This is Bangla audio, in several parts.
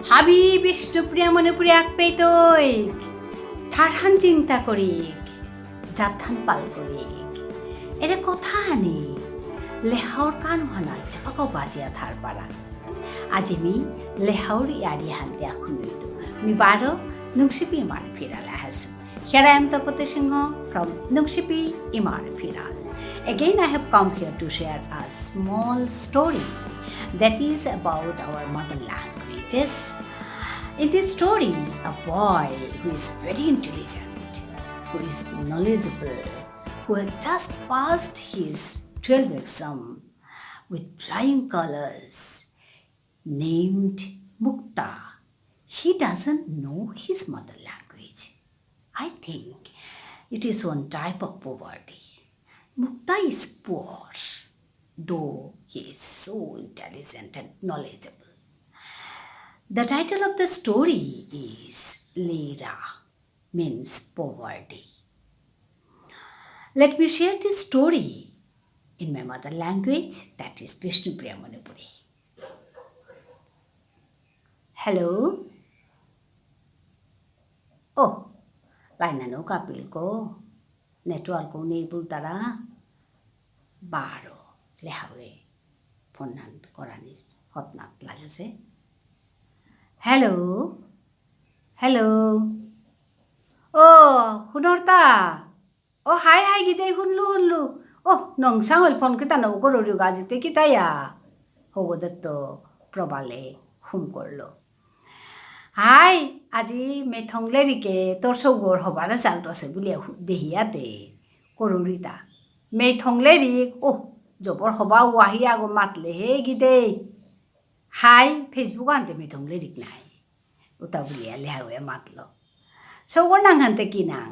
হাবি বিষ্ণুপ্রিয়া মণিপুরে এক পেইতৈক ঠারহান চিন্তা করিক জাথান পাল করিক এরে কথা হানি লেহাওর কান হানা জাগো বাজিয়া থার পারা আজিমি লেহাওর ইয়ারি হান্তিয়া খুনুইতো মি বারো Nungshipi Imar Phiral hasu. Here I am Tapati Singh from Nungshipi Imar Phiral. Again I have come here to share a small story that is about our mother languages. In this story, a boy who is very intelligent, who is knowledgeable, who had just passed his 12th exam with flying colors, named Mukta. He doesn't know his mother language. I think it is one type of poverty. Mukta is poor, though he is so intelligent and knowledgeable. The title of the story is Lera, means poverty. Let me share this story in my mother language, that is Vishnupriya Manipuri. Hello? Oh, lainano kapil ko. Network ko neighbor tara. Baro lehawe. Phonan korani hotnat lagase. Hello? Hello? Oh, hunorta. Oh, hi gidei hunlu. Oh, nongsangol phone kita no korori gajite kita ya. Hogodatto probale phone korlo. হাই আজি মেথংলেৰিকে তোৰ চৌগৰ হবাৰ চালটো আছে বুলি দেহিয়াতে কৰোৰিতা মেথংলেৰিক জবৰ হবা ৱাহি আগো মাতলেহে গিদে হাই ফেচবুক আনতে মেথংলেৰিক নাই উতা বুলিয়া লেহাৱে মাতল চৌগৰ নাংহানতে কি নাং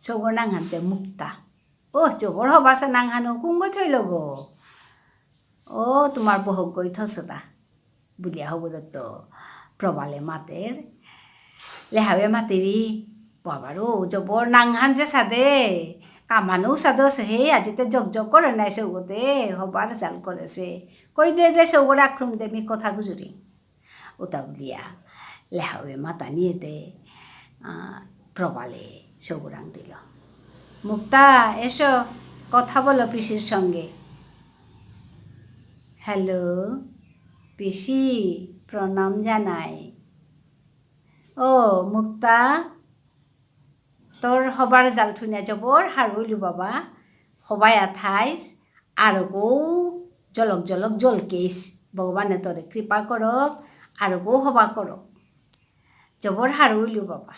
চৌগৰ নাংহানতে মুক্তা জবৰ হবাছে নাংহানো কুংগৈ থৈ লগ তোমাৰ বহক গৈ থছতা বুলিয়া হ'ব দত্ত প্রবালে মাতের লেহাবে মাতেরি বাবারও জবর নাংহান যে সাদে কামানো সাদো হে আজিতে জগ করে নাই সৌগতে হবার জাল করেছে কই দে সৌগর আক্রম দে মি কথা গুজুরি ওটা বলিয়া লেহাবে মাতা নিয়ে দে প্রবালে সৌগরাং দিল মুক্তা এসো কথা বলো পিসির সঙ্গে হ্যালো পিসি প্রণাম জানাই মুক্তা তোর হবার জাল থুনিয়া জবর হারুইলু বাবা হবাই আথাইস আর গৌ জলক জলকেইস ভগবানে তোরে কৃপা করক আর গৌ হবা করক জবর হারুইলু বাবা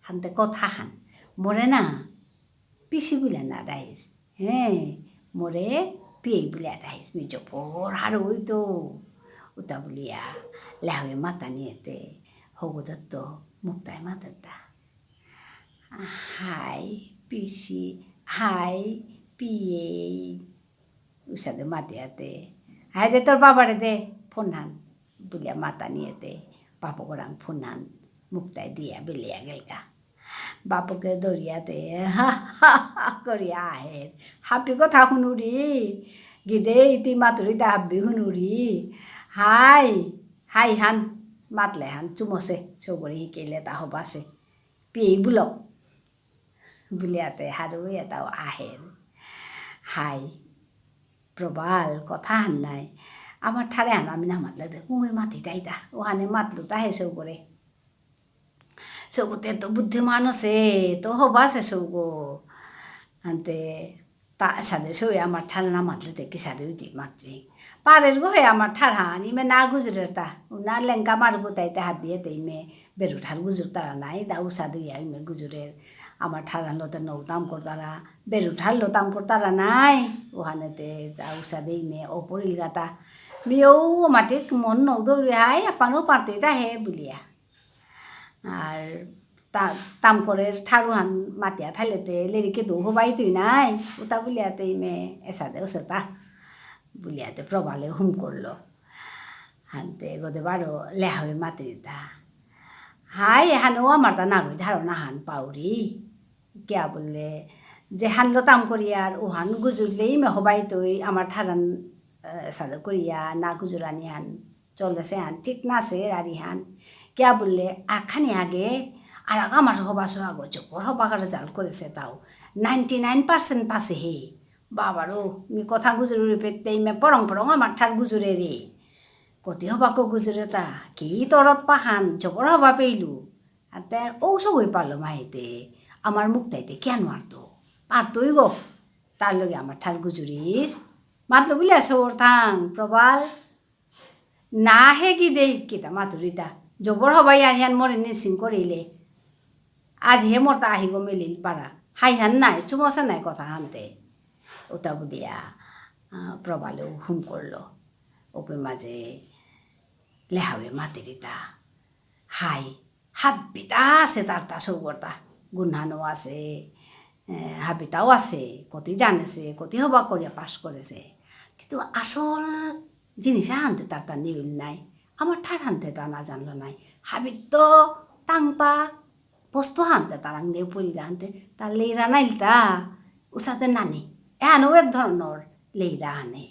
হানতে কথা হান মরে না পিসি বলে না রাইস মরে পিয়ে বলে রাইস মি জবর হারুই তো উতা বলিয়া লেহাবে মাতা নিয়েতে হগদত্ত মুক্তায় মাতাতা হাই পিসি হাই পিয়ে উসাদে মাতিয়াতে হাই দে তোর বাবারে দে ফোন হান বলিয়া মাতা নিয়েতে বাপ গোরাং ফোন হান মুক্তায় দিয়া বেলিয়া গেলগা বাপকে দরিয়াতে করিয়া আহের হাপি কথা শুনুরি গিদে ইতি মাতুরিতে হাবি শুনুরি হাই হান মাতলে হান চুমছে চৌগৰি শিকিলে তা হবাছে পিয়েই বুলক বুলিয়াতে হারুই এটাও আহের হাই প্রবাল কথা হান নাই আমার ঠারে হান আমি না মাতলে দে কুঁয়ে মাতি তাইতা ওখানে মাতলো তাহে চৌগরে চৌগতে তো বুদ্ধিমান আছে তো হবাছে চৌগ আনতে তা সাদে সই আমার ঠারে না মাতলে দেখি সাদে উঠি মাতছি পারের গো হে আমার ঠার হান ইমে না গুজরের তা না লেঙ্কা মারবো তাইতে হাবিয়ে তে ইমে বেরুঠার গুজর তারা নাই তা উষা দুইয়া ইমে গুজরের আমার ঠার হান লোতে নৌতাম কর তারা বেরুঠার লোতাম কর তারা নাই ওখানেতে তা উষা দে ইমে ও পড়িল গাতা মেয়েও মাটি মন নৌ দৌড়ে হাই আপানও পারতই তা হে বুলিয়া আর তাম করে ঠারু হান মাতিয়া থাইলেতে লেরিকে দৌ হবাই তুই নাই ওটা বুলিয়াতে ইমে এসা দে ওসে তা বুলিয়াতে প্রবালে হুম করলো হানতে গদে বারো লেহাবে মাতি দিতা হাই হানও আমার তা নাগই ধারণা হান পাউরি কিয়া বললে যে হানলো তাম করিয়া আর ও হান গুজুরলেই মে হবাই তুই আমার ঠারান সাদা করিয়া না গুজুরানি হান চলেছে হান ঠিক নাছে রারি হান কিয়া বললে আখানি আগে আর আমার হবা সহ আগো চোপর হবা রেজাল্ট করেছে তাও 99% পাছে হে বাবারও মি কথা গুজুরে পেতে মে পরং পরং আমার ঠার গুজুরে রে কতি হবাকো গুজুরে তা কি তরত পাহান জবর হবা পেইলু আর তে ও সব হয়ে পারলো মাহিতে আমার মুখ তাইতে কেন মারতো পারতোই গো তার লগে আমার ঠার গুজুরিস মাতলো বলে আছে ওর থাং প্রবাল না হে কি দেই কিতা মাতুরিতা জবর হবাই আহিয়ান মরে নিসিং করিলে আজ হে মরতা আহিব মেলিল পারা হাই হান নাই চুমসা নাই কথা হানতে ওটা বুলিয়া প্রবালেও হুম করলো ওপে মাঝে লেহাবে মাতিরিতা হাই হাব্বিতা আছে তার তা সৌগরতা গুনহানো আছে হাবিতাও আছে কতি জানেছে কতি হবা করিয়া পাশ করেছে কিন্তু আসল জিনিস হানতে তার তা নিউল নাই আমার ঠার হানতে তা না জানলো নাই হাবিত তো টাংপা বস্তু হানতে তার নিয়ে পলিগা হানতে তার লেইরা নাইলতা উসাতে নানি এহানো এক ধরনের লেইরা আনে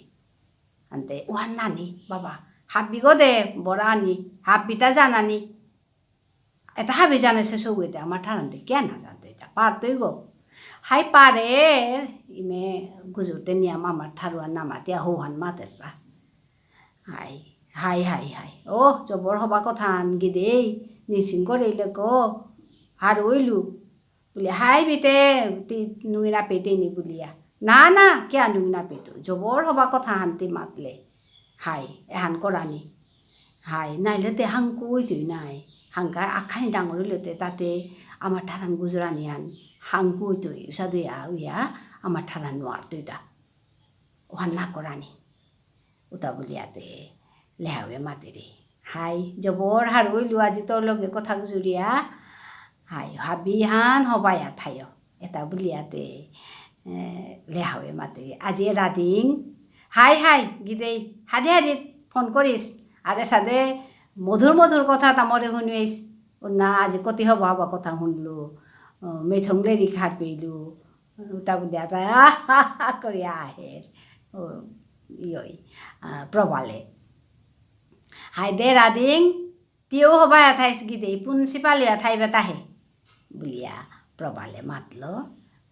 আনতে ওহার নানি বাবা হাব্বি গো দে বড় আনি হাব্বিতা জানানি এটা হাবি জানেছে সৌগইতে আমার ঠারানতে কে না জানতো এটা পারতই গো হাই পারে ইমে গুজুরতে নিয়াম আমার ঠারুয়ার নামাতিয়া হৌহান মাতেরটা হাই হাই হাই হাই ও জবর হবা কথা আনগি দেই নিচিং করিলে গো আর ওইলু বলি হাই বিতে নুই না পেতে নি বলিয়া না না কে নুই না পেতো জবর হবা কথা হানতে মাতলে হাই এহান করানি হাই নাইলে তে হাংকু ওইতই নাই হাংকা আখানি ডাঙর হইলতে তাতে আমার ঠারান গুজরানি আন হাংকু ওইতই উষা দুইয়া উইয়া আমার ঠারান নোয়ার তুইতা ওহান না করানি ওটা বলিয়াতে লেহাবে মাতেরে হাই জবর হার ওইলু আজি তোর লগে কথা গুজরিয়া হাই হাবি হান হবায়া থাইও এটা বলিয়াতে লেহাবে মাতেরে আজি রাধিং হাই হাই গিদেই হাদি হাদি ফোন করিস আরে সাদে মধুর মধুর কথা তামরে শুনিস না আজি কতি হব হবা কথা শুনলু মেথংলেরি খাট পেইলু তা বুলিয়া তাই আহ করিয়া আহে ইয়ই প্রবালে হাই দে রাধিং তিও হবা এথাইস গিদে প্রিন্সিপাল এথাইবে তাহে বলিয়া প্রবালে মাতলো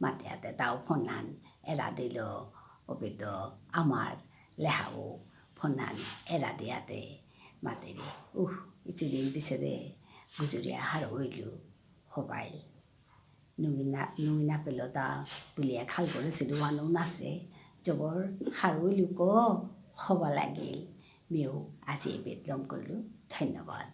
মাতিয়াতে তাও ফোনান এরা দিল অপিত আমার লেহাও ফোনান এরা দিয়াতে মাতেরে ইচুদিন পিছে গুজরিয়া হার হইলু হবাইল নুই না পেল তা বুলিয়া খাল করেছিল ওয়ানো নাচে জবর হার হইলু ক হবা লাগিল মেয়েও আজি বেদলম করলো ধন্যবাদ।